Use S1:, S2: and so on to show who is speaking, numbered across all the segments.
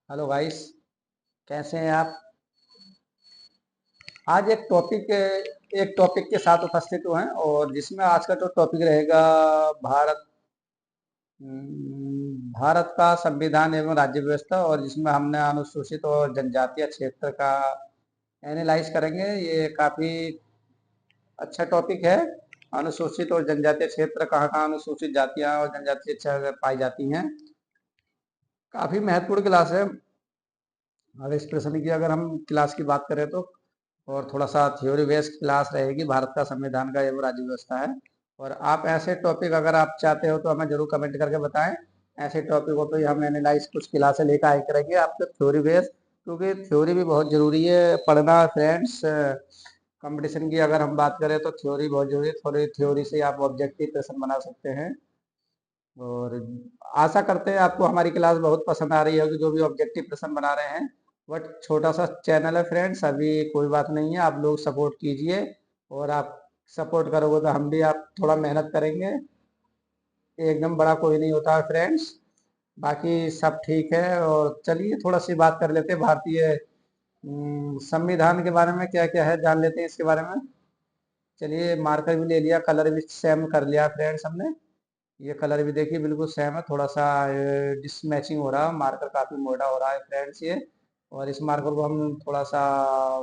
S1: Hello guys. कैसे हैं आप? आज एक टॉपिक के साथ उपस्थित हुए हैं और जिसमें आज का जो टॉपिक रहेगा भारत का संविधान एवं राज्य व्यवस्था, और जिसमें हमने अनुसूचित और जनजातीय क्षेत्र का एनालाइज करेंगे। ये काफ़ी अच्छा टॉपिक है। अनुसूचित और जनजातीय क्षेत्र, कहाँ कहाँ अनुसूचित जातियाँ और जनजातीय क्षेत्र पाई जाती हैं। काफ़ी महत्वपूर्ण क्लास है। और इस प्रश्न की अगर हम क्लास की बात करें तो, और थोड़ा सा थ्योरी बेस्ड क्लास रहेगी। भारत का संविधान का एवं राज्य व्यवस्था है। और आप ऐसे टॉपिक अगर आप चाहते हो तो हमें जरूर कमेंट करके बताएं। ऐसे टॉपिकों पे हम एनालाइज कुछ क्लासें लेकर आए करेंगे आपके थ्योरी बेस्ड, क्योंकि थ्योरी भी बहुत जरूरी है पढ़ना फ्रेंड्स। कंपटीशन की अगर हम बात करें तो थ्योरी बहुत जरूरी है। थोड़ी थ्योरी से आप ऑब्जेक्टिव प्रश्न बना सकते हैं। और आशा करते हैं आपको हमारी क्लास बहुत पसंद आ रही होगी, जो भी ऑब्जेक्टिव प्रश्न बना रहे हैं। बट छोटा सा चैनल है फ्रेंड्स, अभी कोई बात नहीं है, आप लोग सपोर्ट कीजिए। और आप सपोर्ट करोगे तो हम भी आप थोड़ा मेहनत करेंगे। एकदम बड़ा कोई नहीं होता है फ्रेंड्स। बाकी सब ठीक है। और चलिए थोड़ा सी बात कर लेते हैं भारतीय संविधान के बारे में, क्या क्या है जान लेते हैं इसके बारे में। चलिए मार्कर भी ले लिया, कलर भी सेम कर लिया फ्रेंड्स हमने। ये कलर भी देखिए बिल्कुल सेम है, थोड़ा सा डिसमैचिंग हो रहा है, मार्कर काफी मोटा हो रहा है फ्रेंड्स ये। और इस मार्कर को हम थोड़ा सा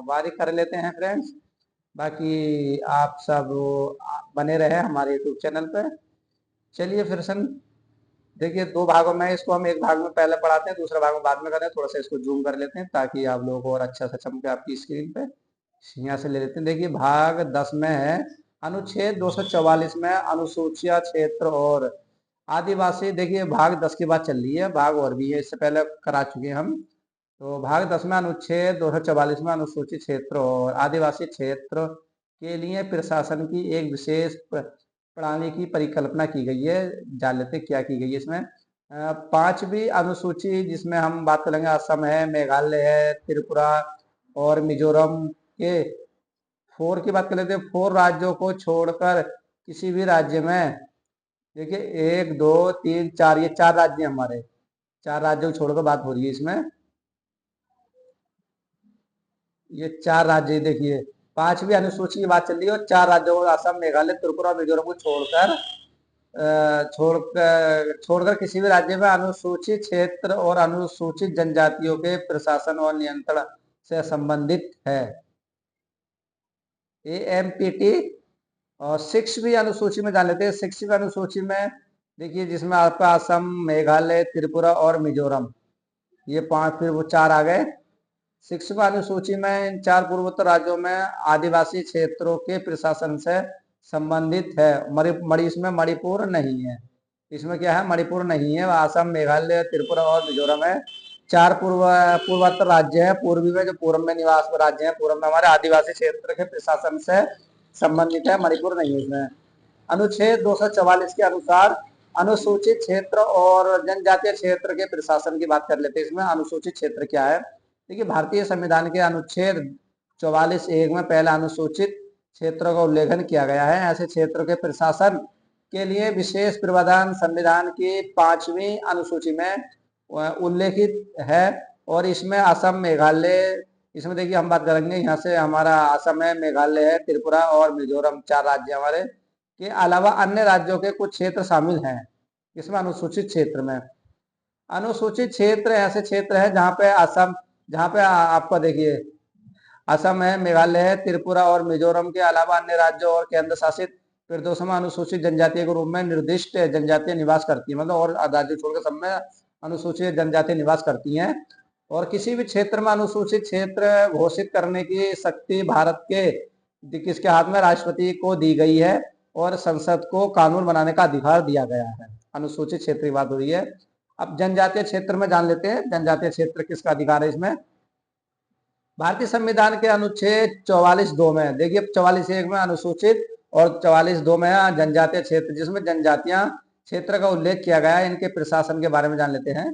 S1: बारीक कर लेते हैं फ्रेंड्स। बाकी आप सब बने रहे हमारे यूट्यूब चैनल पे। चलिए फिर सन, देखिए दो भागों में इसको, हम एक भाग में पहले पढ़ाते हैं, दूसरा भाग में बाद में करते हैं। थोड़ा सा इसको जूम कर लेते हैं ताकि आप लोगों को और अच्छा सा चमके आपकी स्क्रीन पे। यहाँ से ले लेते हैं। देखिए भाग 10 में है, अनुच्छेद 244 में अनुसूचित क्षेत्र और आदिवासी। देखिए भाग 10 की बात चल रही है, भाग और भी है, इससे पहले करा चुके हैं हम। तो भाग 10 में अनुच्छेद 244 में अनुसूचित क्षेत्र और आदिवासी क्षेत्र के लिए प्रशासन की एक विशेष प्रणाली की परिकल्पना की गई है। जान लेते क्या की गई है इसमें। पांचवी अनुसूची जिसमें हम बात करेंगे, असम है, मेघालय है, त्रिपुरा और मिजोरम के फोर की बात कर लेते हैं। फोर राज्यों को छोड़कर किसी भी राज्य में, देखिए एक दो तीन चार, ये चार राज्य हमारे, चार राज्यों को छोड़कर बात हो रही है इसमें। ये चार राज्य देखिए, पांचवी अनुसूची की बात चल रही है और चार राज्यों को, असम, मेघालय, त्रिपुरा और मिजोरम को छोड़कर किसी भी राज्य में अनुसूचित क्षेत्र और अनुसूचित जनजातियों के प्रशासन और नियंत्रण से संबंधित है। AMPT। और सिक्सवीं अनुसूची में जान लेते हैं। सिक्सवीं अनुसूची में देखिए, जिसमें आपका असम, मेघालय, त्रिपुरा और मिजोरम, ये पांच, फिर वो चार आ गए। सिक्सवीं अनुसूची में इन चार पूर्वोत्तर राज्यों में आदिवासी क्षेत्रों के प्रशासन से संबंधित है। मणि इसमें मणिपुर नहीं है। इसमें क्या है, मणिपुर नहीं है। असम, मेघालय, त्रिपुरा और मिजोरम है। चार पूर्वोत्तर राज्य है। पूर्वी में जो पूर्व में निवास राज्य है, पूर्व में हमारे आदिवासी क्षेत्र के प्रशासन से संबंधित है, मणिपुर नहीं है इसमें। अनुच्छेद 244 के अनुसार अनुसूचित क्षेत्र और जनजातीय क्षेत्र के प्रशासन की बात कर लेते हैं। इसमें अनुसूचित क्षेत्र क्या है, देखिए भारतीय संविधान के अनुच्छेद 44(1) में पहला अनुसूचित क्षेत्रों का उल्लेखन किया गया है। ऐसे क्षेत्रों के प्रशासन के लिए विशेष प्रावधान संविधान की 5वीं अनुसूची में उल्लेखित है। और इसमें असम, मेघालय, इसमें देखिए हम बात करेंगे, यहाँ से हमारा असम है, मेघालय है, त्रिपुरा और मिजोरम, चार राज्य हमारे के अलावा अन्य राज्यों के कुछ क्षेत्र शामिल हैं इसमें अनुसूचित क्षेत्र में। अनुसूचित क्षेत्र ऐसे क्षेत्र है जहाँ पे असम, जहाँ पे आपका देखिए असम है, मेघालय है, त्रिपुरा और मिजोरम के अलावा अन्य राज्यों और केंद्र शासित प्रदेशों में अनुसूचित जनजाति के रूप में निर्दिष्ट जनजातियां निवास करती है। मतलब और राज्य छोड़कर सब में अनुसूचित जनजाति निवास करती हैं। और किसी भी क्षेत्र में अनुसूचित क्षेत्र घोषित करने की शक्ति भारत के किसके हाथ में, राष्ट्रपति को दी गई है। और संसद को कानून बनाने का अधिकार दिया गया है। अनुसूचित क्षेत्र की बात हो रही है। अब जनजातीय क्षेत्र में जान लेते हैं, जनजातीय क्षेत्र किसका अधिकार है इसमें। भारतीय संविधान के अनुच्छेद 44(2) में देखिए, 44(1) में अनुसूचित और 44(2) में जनजातीय क्षेत्र, जिसमें जनजातियां क्षेत्र का उल्लेख किया गया है। इनके प्रशासन के बारे में जान लेते हैं।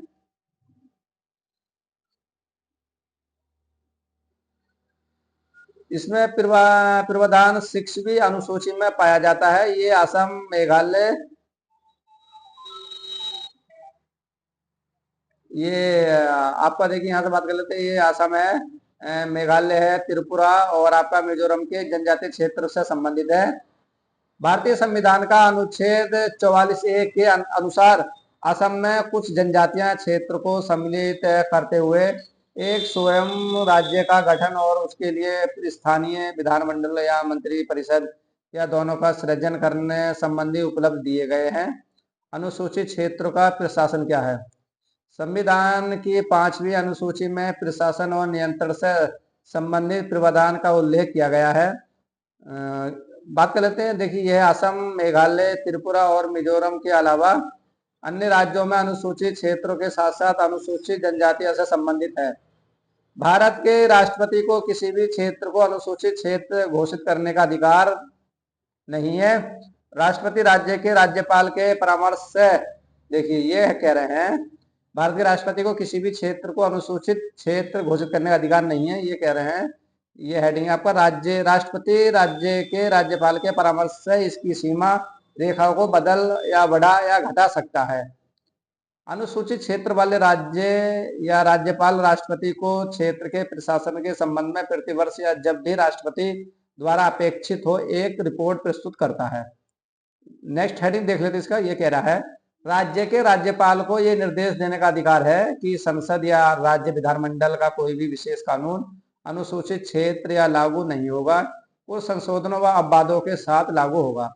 S1: इसमें प्रावधान 6वीं अनुसूची में पाया जाता है। ये असम, मेघालय, ये आपका देखिए यहाँ से बात कर लेते हैं, ये असम है, मेघालय है, त्रिपुरा और आपका मिजोरम के जनजातीय क्षेत्र से संबंधित है। भारतीय संविधान का अनुच्छेद 44(a) के अनुसार असम में कुछ जनजातियां क्षेत्र को सम्मिलित करते हुए एक स्वयं राज्य का गठन और उसके लिए स्थानीय विधानमंडल या मंत्री परिषद या दोनों का सृजन करने संबंधी उपलब्ध दिए गए हैं। अनुसूचित क्षेत्र का प्रशासन क्या है? संविधान की 5वीं अनुसूची में प्रशासन और नियंत्रण से संबंधित प्रावधान का उल्लेख किया गया है। बात कर लेते हैं, देखिए यह असम, मेघालय, त्रिपुरा और मिजोरम के अलावा अन्य राज्यों में अनुसूचित क्षेत्रों के साथ साथ अनुसूचित जनजातियों से संबंधित है। भारत के राष्ट्रपति को किसी भी क्षेत्र को अनुसूचित क्षेत्र घोषित करने का अधिकार नहीं है। राष्ट्रपति राज्य के राज्यपाल के परामर्श से, देखिए ये कह रहे हैं भारत के राष्ट्रपति को किसी भी क्षेत्र को अनुसूचित क्षेत्र घोषित करने का अधिकार नहीं है, ये कह रहे हैं। ये हेडिंग आपका, राष्ट्रपति राज्य के राज्यपाल के परामर्श से इसकी सीमा रेखा को बदल या बढ़ा या घटा सकता है। अनुसूचित क्षेत्र वाले राज्य या राज्यपाल राष्ट्रपति को क्षेत्र के प्रशासन के संबंध में प्रतिवर्ष या जब भी राष्ट्रपति द्वारा अपेक्षित हो एक रिपोर्ट प्रस्तुत करता है। नेक्स्ट हेडिंग देख लेते इसका, ये कह रहा है राज्य के राज्यपाल को ये निर्देश देने का अधिकार है कि संसद या राज्य विधानमंडल का कोई भी विशेष कानून अनुसूचित क्षेत्र या लागू नहीं होगा, कुछ संशोधनों व अपवादों के साथ लागू होगा।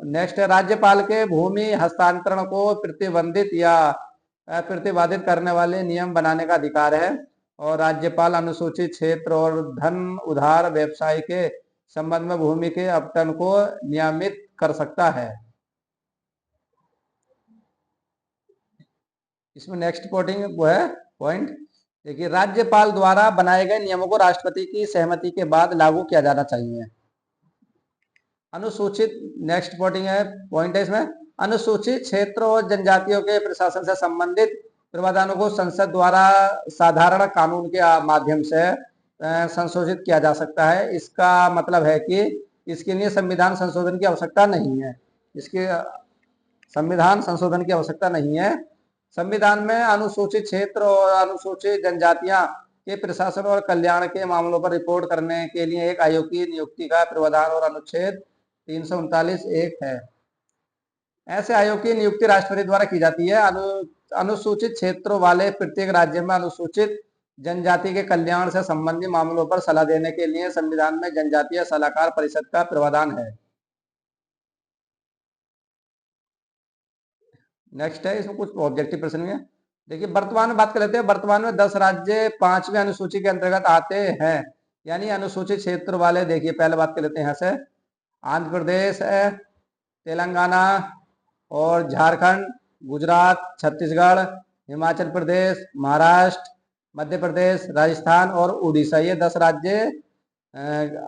S1: नेक्स्ट है राज्यपाल के भूमि हस्तांतरण को प्रतिबंधित या प्रतिबाधित करने वाले नियम बनाने का अधिकार है और राज्यपाल अनुसूचित क्षेत्र और धन उधार व्यवसाय के संबंध में भूमि के आवंटन को नियमित कर सकता है। इसमें नेक्स्ट वो है पॉइंट, देखिए राज्यपाल द्वारा बनाए गए नियमों को राष्ट्रपति की सहमति के बाद लागू किया जाना चाहिए। अनुसूचित नेक्स्ट पॉइंट है इसमें, अनुसूचित क्षेत्र और जनजातियों के प्रशासन से संबंधित प्रावधानों को संसद द्वारा साधारण कानून के माध्यम से संशोधित किया जा सकता है। इसका मतलब है कि इसके लिए संविधान संशोधन की आवश्यकता नहीं है। इसके संविधान संशोधन की आवश्यकता नहीं है। संविधान में अनुसूचित क्षेत्र और अनुसूचित जनजातियां के प्रशासन और कल्याण के मामलों पर रिपोर्ट करने के लिए एक आयोग की नियुक्ति का प्रावधान और अनुच्छेद 339(1) है। ऐसे आयोग की नियुक्ति राष्ट्रपति द्वारा की जाती है। अनुसूचित क्षेत्रों वाले प्रत्येक राज्य में अनुसूचित जनजाति के कल्याण से संबंधित मामलों पर सलाह देने के लिए संविधान में जनजातीय सलाहकार परिषद का प्रावधान है। नेक्स्ट है, इसमें कुछ ऑब्जेक्टिव प्रश्न है। देखिए वर्तमान में बात कर लेते हैं, वर्तमान में 10 राज्य 5वीं अनुसूची के अंतर्गत आते हैं, यानी अनुसूचित क्षेत्र वाले। देखिए पहले बात कर लेते हैं यहाँ से, आंध्र प्रदेश है, तेलंगाना और झारखंड, गुजरात, छत्तीसगढ़, हिमाचल प्रदेश, महाराष्ट्र, मध्य प्रदेश, राजस्थान और उड़ीसा, ये 10 राज्य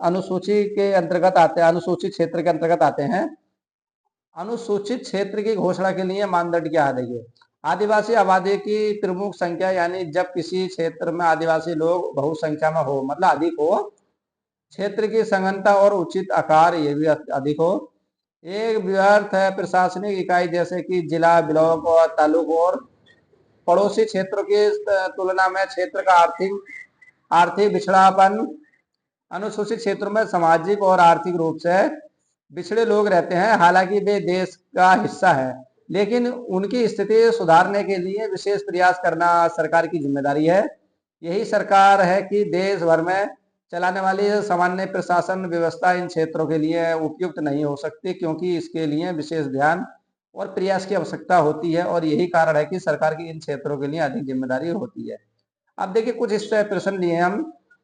S1: अनुसूची के अंतर्गत आते हैं, अनुसूचित क्षेत्र के अंतर्गत आते हैं। अनुसूचित क्षेत्र की घोषणा के लिए मानदंड क्या है? देखिए आदिवासी आबादी की प्रमुख संख्या, यानी जब किसी क्षेत्र में आदिवासी लोग बहुसंख्या में हो, मतलब अधिक हो, क्षेत्र की संघनता और उचित आकार, ये भी अधिक हो, एक व्यर्थ प्रशासनिक इकाई जैसे कि जिला, ब्लॉक और तालुक, और पड़ोसी क्षेत्रों की तुलना में क्षेत्र का आर्थिक पिछड़ापन। अनुसूचित क्षेत्रों में सामाजिक और आर्थिक रूप से पिछड़े लोग रहते हैं, हालांकि वे देश का हिस्सा है, लेकिन उनकी स्थिति सुधारने के लिए विशेष प्रयास करना सरकार की जिम्मेदारी है। यही सरकार है कि देश भर में चलाने वाली सामान्य प्रशासन व्यवस्था इन क्षेत्रों के लिए उपयुक्त नहीं हो सकती, क्योंकि इसके लिए विशेष ध्यान और प्रयास की आवश्यकता होती है, और यही कारण है कि सरकार की इन क्षेत्रों के लिए अधिक जिम्मेदारी होती है। अब देखिए कुछ इस प्रश्न लिए हम,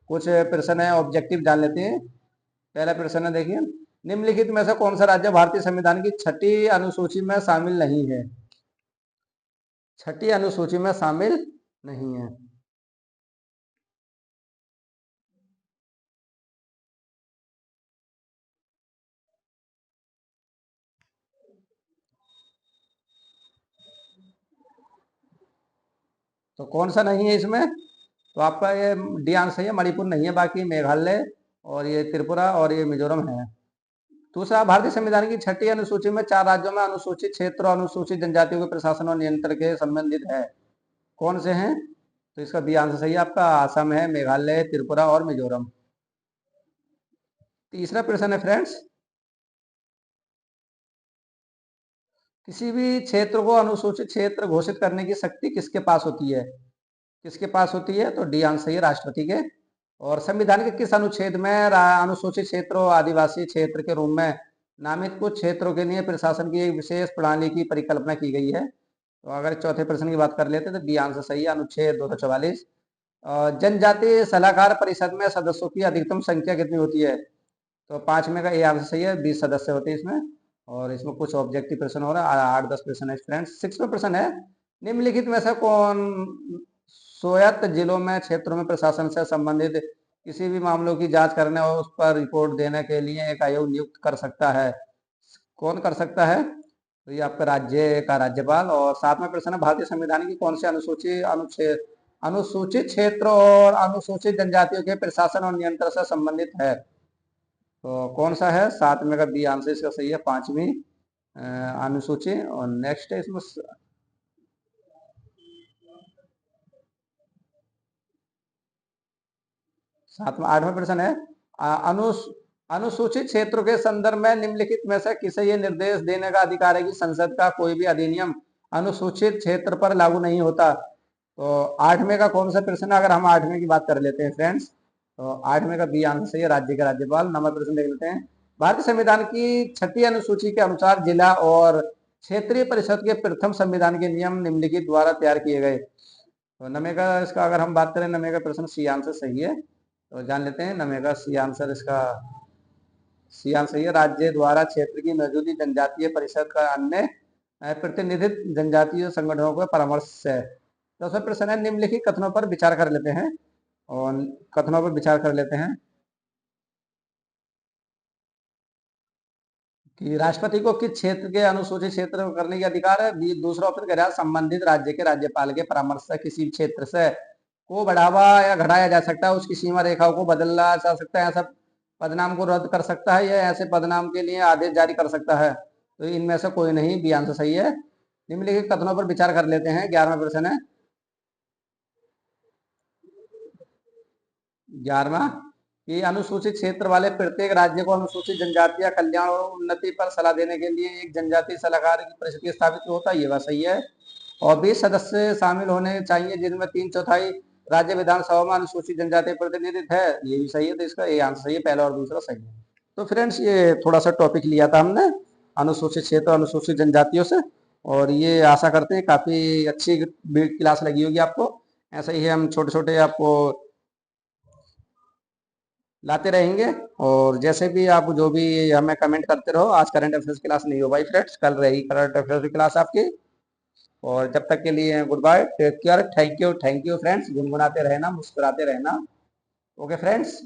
S1: कुछ प्रश्न है ऑब्जेक्टिव जान लेते हैं। पहला प्रश्न है, देखिए निम्नलिखित में से कौन सा राज्य भारतीय संविधान की 6ठी अनुसूची में शामिल नहीं है? 6ठी अनुसूची में शामिल नहीं है। तो कौन सा नहीं है इसमें? तो आपका ये डी आंसर है, मणिपुर नहीं है, बाकी मेघालय और ये त्रिपुरा और ये मिजोरम है। दूसरा, भारतीय संविधान की 6ठी अनुसूची में 4 राज्यों में अनुसूचित क्षेत्र और अनुसूचित जनजातियों के प्रशासन और नियंत्रण के संबंधित है। कौन से हैं? तो इसका बी आंसर सही है आपका, आसाम है, मेघालय, त्रिपुरा और मिजोरम। तीसरा प्रश्न है फ्रेंड्स, किसी भी क्षेत्र को अनुसूचित क्षेत्र घोषित करने की शक्ति किसके पास होती है? किसके पास होती है? तो डी आंसर सही है, राष्ट्रपति के। और संविधान के किस अनुच्छेद में अनुसूचित क्षेत्रों आदिवासी क्षेत्र के रूप में नामित कुछ क्षेत्रों के लिए प्रशासन की एक विशेष प्रणाली की परिकल्पना की गई है? तो अगर चौथे प्रश्न की बात कर लेते हैं तो बी आंसर सही है, अनुच्छेद 244। जनजातीय सलाहकार परिषद में सदस्यों की अधिकतम संख्या कितनी होती है? तो 5 में का ए आंसर सही है, 20 सदस्य होते हैं इसमें। और इसमें कुछ ऑब्जेक्टिव प्रश्न हो रहा है, 8-10 प्रश्न है फ्रेंड्स। 6वां प्रश्न है, निम्नलिखित में से कौन स्वायत्त जिलों में क्षेत्रों में प्रशासन से संबंधित किसी भी मामलों की जांच करने और उस पर रिपोर्ट देने के लिए एक आयोग नियुक्त कर सकता है? कौन कर सकता है? तो ये आपका राज्य का राज्यपाल। और 7वां प्रश्न है, भारतीय संविधान की कौन से अनुसूचित क्षेत्र और अनुसूचित जनजातियों के प्रशासन और नियंत्रण से संबंधित है? तो कौन सा है? 7 में का बी आंसर इसका सही है, 5वीं अनुसूची। और नेक्स्ट है इसमें 8वां प्रश्न है, अनुसूचित क्षेत्रों के संदर्भ में निम्नलिखित में से किसे ये निर्देश देने का अधिकार है कि संसद का कोई भी अधिनियम अनुसूचित क्षेत्र पर लागू नहीं होता? तो 8वें का कौन सा प्रश्न है? अगर हम 8वें की बात कर लेते हैं फ्रेंड्स, तो 8वें का बी आंसर सही है, राज्य के राज्यपाल। 9वां प्रश्न देख लेते हैं, भारतीय संविधान की 6ठी अनुसूची के अनुसार जिला और क्षेत्रीय परिषद के प्रथम संविधान के नियम निम्नलिखित द्वारा तैयार किए गए? तो 9वें का इसका अगर हम बात करें, 9वें का प्रश्न सी आंसर सही है। तो जान लेते हैं 9वें का सी आंसर, इसका सी आंसर सही है, राज्य द्वारा क्षेत्र की मौजूदी जनजातीय परिषद का अन्य प्रतिनिधित्व जनजातीय संगठनों का परामर्श है। 10वां प्रश्न है, निम्नलिखित कथनों पर विचार कर लेते हैं। और कथनों पर विचार कर लेते हैं कि राष्ट्रपति को किस क्षेत्र के अनुसूचित क्षेत्र करने के अधिकार है? दूसरा ऑप्शन कह रहा है, संबंधित राज्य के राज्यपाल के परामर्श से किसी क्षेत्र से को बढ़ावा या घटाया जा सकता है, उसकी सीमा रेखाओं को बदला जा सकता है, ऐसा पदनाम को रद्द कर सकता है, या ऐसे पदनाम के लिए आदेश जारी कर सकता है? तो इनमें से कोई नहीं, बी आंसर सही है। निम्नलिखित कथनों पर विचार कर लेते हैं। 11वां प्रश्न है, 11वां कि अनुसूचित क्षेत्र वाले प्रत्येक राज्य को अनुसूचित जनजातीय कल्याण और उन्नति पर सलाह देने के लिए एक जनजातीय सलाहकार की परिषद स्थापित होता है, ये बात सही है। और 20 सदस्य शामिल होने चाहिए जिनमें 3/4 राज्य विधानसभा में अनुसूचित जनजाति प्रतिनिधित्व है, ये भी सही है। तो इसका ये आंसर सही है, पहला और दूसरा सही है। तो फ्रेंड्स, ये थोड़ा सा टॉपिक लिया था हमने अनुसूचित क्षेत्र अनुसूचित जनजातियों से, और ये आशा करते हैं काफी अच्छी क्लास लगी होगी आपको। ऐसा ही हम छोटे छोटे आपको लाते रहेंगे। और जैसे भी आप जो भी हमें कमेंट करते रहो। आज करंट अफेयर्स क्लास नहीं हो भाई फ्रेंड्स, कल रहेगी करंट अफेयर्स की क्लास आपकी। और जब तक के लिए good bye, take care, thank you friends. गुनगुनाते रहना, मुस्कुराते रहना। Okay friends.